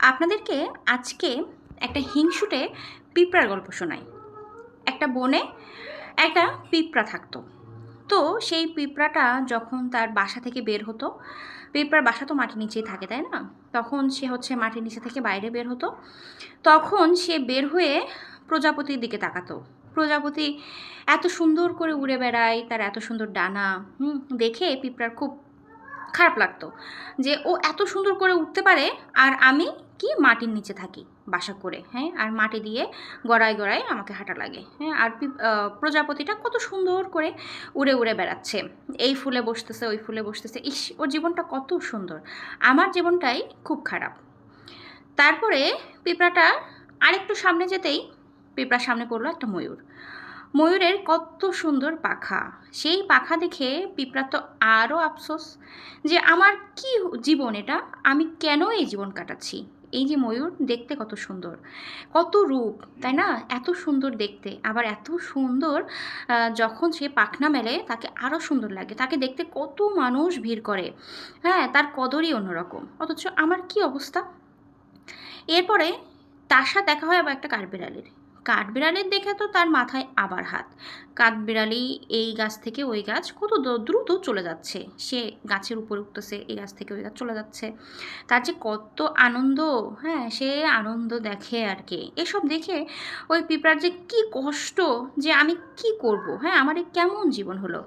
আপনাদেরকে আজকে একটা হিংসুটে পিঁপড়ার গল্প শোনাই। একটা বনে একটা পিঁপড়া থাকতো। তো সেই পিঁপড়াটা যখন তার বাসা থেকে বের হতো, পিঁপড়ার বাসা তো মাটির নিচেই থাকে, তাই না? তখন সে মাটির নিচে থেকে বাইরে বের হতো। তখন সে বের হয়ে প্রজাপতির দিকে তাকাতো। প্রজাপতি এত সুন্দর করে উড়ে বেড়ায়, তার এত সুন্দর ডানা দেখে পিঁপড়ার খুব খারাপ লাগতো যে ও এত সুন্দর করে উঠতে পারে, আর আমি কি মাটির নিচে থাকি বাসা করে, হ্যাঁ, আর মাটি দিয়ে গড়ায় গড়ায় আমাকে হাঁটা লাগে, হ্যাঁ। আর প্রজাপতিটা কত সুন্দর করে উড়ে উড়ে বেড়াচ্ছে, এই ফুলে বসতেছে ওই ফুলে বসতেছে, ইস ওর জীবনটা কত সুন্দর, আমার জীবনটাই খুব খারাপ। তারপরে পিঁপড়াটা আরেকটু সামনে যেতেই পিঁপড়ার সামনে পড়লো একটা ময়ূর। ময়ূরের কত সুন্দর পাখা, সেই পাখা দেখে পিঁপড়ার তো আরও আফসোস যে আমার কি জীবন এটা, আমি কেন এই জীবন কাটাচ্ছি। এই যে ময়ূর দেখতে কত সুন্দর, কত রূপ, তাই না? এত সুন্দর দেখতে, আবার এত সুন্দর যখন সে পাখনা মেলে তাকে আরও সুন্দর লাগে, তাকে দেখতে কত মানুষ ভিড় করে, হ্যাঁ, তার কদরই অন্যরকম। অথচ আমার কি অবস্থা। এরপরে তার সাথে দেখা হয় আবার একটা কাঠবিড়ালির। কাঠবিড়ালির দেখে তো তার মাথায় আবার হাত। কাঠবিড়ালি এই গাছ থেকে ওই গাছ কত দ্রুত চলে যাচ্ছে, সে গাছের উপরে উঠতেছে, এই গাছ থেকে ওই গাছ চলে যাচ্ছে, তার যে কত আনন্দ, হ্যাঁ, সে আনন্দ দেখে আর কি। এসব দেখে ওই পিঁপড়ার যে কি কষ্ট, যে আমি কি করব, হ্যাঁ, আমার এই কেমন জীবন হলো।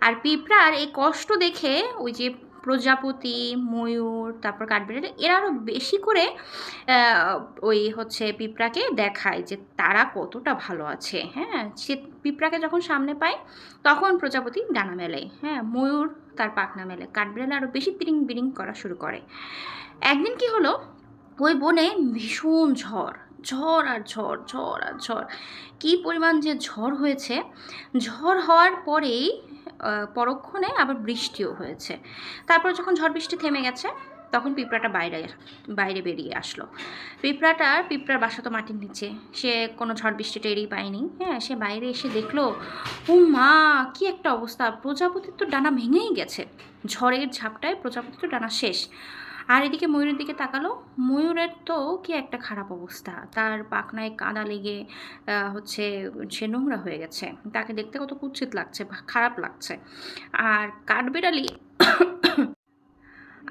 আর পিঁপড়ার এই কষ্ট দেখে ওই যে প্রজাপতি, ময়ূর, তারপর কাঠবিড়ালি এরা আরও বেশি করে ওই পিঁপড়াকে দেখায় যে তারা কতটা ভালো আছে, হ্যাঁ। সে পিঁপড়াকে যখন সামনে পায় তখন প্রজাপতি ডানা মেলে, হ্যাঁ, ময়ূর তার পাখনা মেলে, কাঠবিড়ালি আরও বেশি তিরিং বিরিং করা শুরু করে। একদিন কি হলো, ওই বনে ভীষণ ঝড়, ঝড় আর ঝড়, ঝড় আর ঝড়, কী পরিমাণ যে ঝড় হয়েছে। ঝড় হওয়ার পরেই পরক্ষণে আবার বৃষ্টিও হয়েছে। তারপর যখন ঝড় বৃষ্টি থেমে গেছে তখন পিঁপড়াটা বাইরে বেরিয়ে আসলো। পিঁপড়ার বাসা তো মাটির নিচে, সে কোনো ঝড় বৃষ্টি টেরই পায়নি, হ্যাঁ। সে বাইরে এসে দেখলো, ও মা, কি একটা অবস্থা, প্রজাপতির তো ডানা ভেঙেই গেছে, ঝড়ের ঝাপটায় প্রজাপতির তো ডানা শেষ। আর এদিকে ময়ূরের দিকে তাকালো, ময়ূরের তো কি একটা খারাপ অবস্থা, তার পাখনায় কাদা লেগে সে নোংরা হয়ে গেছে, তাকে দেখতে কত কুৎসিত লাগছে, খারাপ লাগছে। আর কাঠবিড়ালি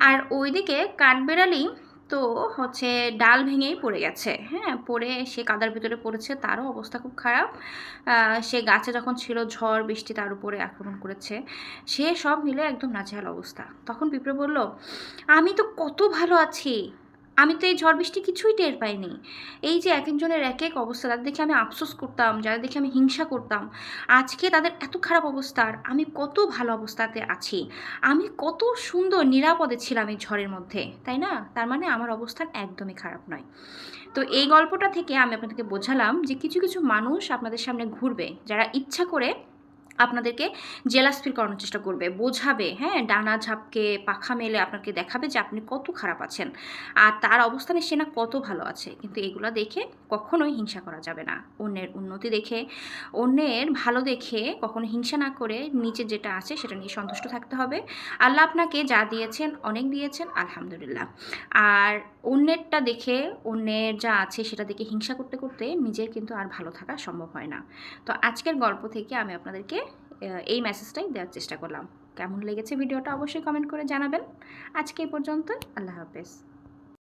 আর ওইদিকে কাঠবিড়ালি তো ডাল ভেঙেই পড়ে গেছে, হ্যাঁ, পড়ে সে কাদার ভিতরে পড়েছে, তারও অবস্থা খুব খারাপ। সে গাছে যখন ছিল ঝড় বৃষ্টি তার উপরে আক্রমণ করেছে, সে সব মিলে একদম নাজেহাল অবস্থা। তখন পিঁপড়ে বলল, আমি তো কত ভালো আছি, আমি তো এই ঝড় বৃষ্টি কিছুই টের পাইনি। এই যে এক একজনের এক এক অবস্থা, তাদের দেখে আমি আফসোস করতাম, যাদের দেখে আমি হিংসা করতাম, আজকে তাদের এত খারাপ অবস্থার আমি কত ভালো অবস্থাতে আছি, আমি কত সুন্দর নিরাপদে ছিলাম এই ঝড়ের মধ্যে, তাই না? তার মানে আমার অবস্থান একদমই খারাপ নয়। তো এই গল্পটা থেকে আমি আপনাদেরকে বোঝালাম যে কিছু কিছু মানুষ আপনাদের সামনে ঘুরবে, যারা ইচ্ছা করে আপনাদেরকে জেলাস ফিল করানোর চেষ্টা করবে, বোঝাবে, হ্যাঁ, ডানা ঝাপকে পাখা মেলে আপনাকে দেখাবে যে আপনি কত খারাপ আছেন, আর তার অবস্থানে সে না কত ভালো আছে। কিন্তু এগুলো দেখে কখনোই হিংসা করা যাবে না। অন্যের উন্নতি দেখে, অন্যের ভালো দেখে কখনো হিংসা না করে নিজের যেটা আছে সেটা নিয়ে সন্তুষ্ট থাকতে হবে। আল্লাহ আপনাকে যা দিয়েছেন, অনেক দিয়েছেন, আলহামদুলিল্লাহ। আর অন্যেরটা দেখে, অন্যের যা আছে সেটা দেখে হিংসা করতে করতে নিজের কিন্তু আর ভালো থাকা সম্ভব হয় না। তো আজকের গল্প থেকে আমি আপনাদেরকে এই মেসেজটাই দেওয়ার চেষ্টা করলাম। কেমন লেগেছে ভিডিওটা অবশ্যই কমেন্ট করে জানাবেন। আজকে এই পর্যন্ত, আল্লাহ হাফেজ।